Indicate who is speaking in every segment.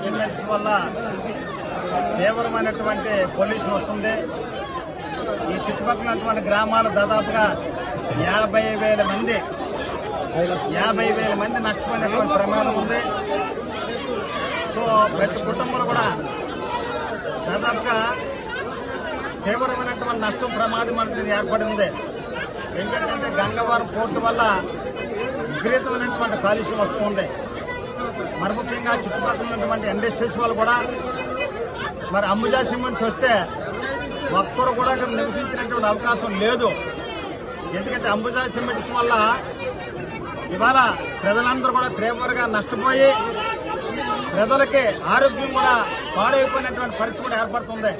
Speaker 1: Cements వల్ల తీవ్రమైనటువంటి pollution వస్తుంది. ఈ చుట్టుపక్కల గ్రామాలు దాదాపుగా 50,000 మంది నష్టపోయినటువంటి ప్రమాదం ఉంది. సో ప్రతి కుటుంబంలో కూడా దాదాపుగా తీవ్రమైనటువంటి నష్టం ప్రమాదం అనేది ఏర్పడి ఉంది. ఎందుకంటే గంగవరం పోర్టు వల్ల విపరీతమైనటువంటి కాలుష్యం వస్తుంది. మరి ముఖ్యంగా చుట్టుపక్కల ఉన్నటువంటి ఇండస్ట్రీస్ వాళ్ళు కూడా మరి అంబుజా సిమెంట్స్ వస్తే ఒక్కరు కూడా ఇక్కడ నివసించినటువంటి అవకాశం లేదు. ఎందుకంటే అంబుజా సిమెంట్స్ వల్ల ఇవాళ ప్రజలందరూ కూడా తీవ్రంగా నష్టపోయి ప్రజలకి ఆరోగ్యం కూడా పాడైపోయినటువంటి పరిస్థితి కూడా ఏర్పడుతుంది.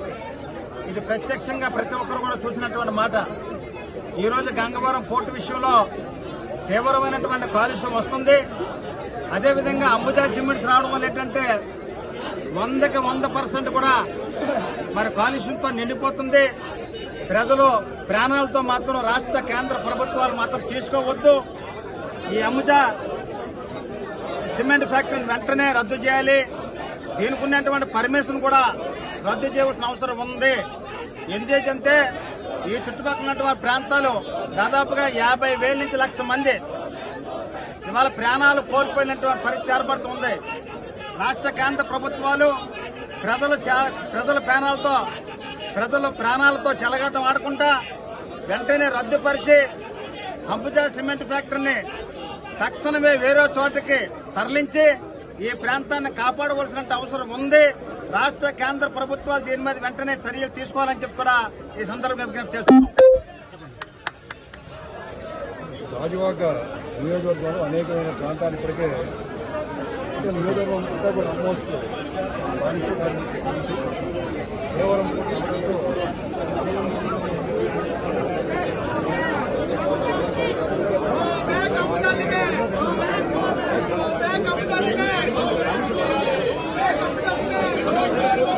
Speaker 1: ఇది ప్రత్యక్షంగా ప్రతి ఒక్కరు కూడా చూసినటువంటి మాట. ఈ రోజు గంగవరం పోర్టు విషయంలో తీవ్రమైనటువంటి కాలుష్యం వస్తుంది. అదేవిధంగా అంబుజా సిమెంట్స్ రావడం వల్ల ఏంటంటే 100కి 100% కూడా మరి కాలుష్యంతో నిండిపోతుంది. ప్రజలు ప్రాణాలతో మాత్రం రాష్ట్ర కేంద్ర ప్రభుత్వాలు మాత్రం తీసుకోవద్దు. ఈ అంబుజా సిమెంట్ ఫ్యాక్టరీని వెంటనే రద్దు చేయాలి. దీనికి ఉన్నటువంటి పర్మిషన్ కూడా రద్దు చేయవలసిన అవసరం ఉంది. ఎందుకంటే ఈ చుట్టుపక్కల ఉన్నటువంటి ప్రాంతాలు దాదాపుగా 50,000 నుంచి 1,00,000 మంది ఇవాళ ప్రాణాలు కోల్పోయినటువంటి పరిస్థితి ఏర్పడుతుంది. రాష్ట్ర కేంద్ర ప్రభుత్వాలు ప్రజల ప్రాణాలతో చెలగాటం ఆడకుండా వెంటనే రద్దుపరిచి అంబుజా సిమెంట్ ఫ్యాక్టరీని తక్షణమే వేరే చోటకి తరలించి ఈ ప్రాంతాన్ని కాపాడవలసిన అవసరం ఉంది. రాష్ట్ర కేంద్ర ప్రభుత్వాలు దీని మీద వెంటనే చర్యలు తీసుకోవాలని చెప్పి కూడా ఈ సందర్భంగా విజ్ఞప్తి చేస్తున్నాం.
Speaker 2: రాజవాక నియోజకవర్గంలో అనేకమైన ప్రాంతాలు ఇప్పటికే నియోజకవర్గం అంతా కూడా ఆల్మోస్ట్ కేవలం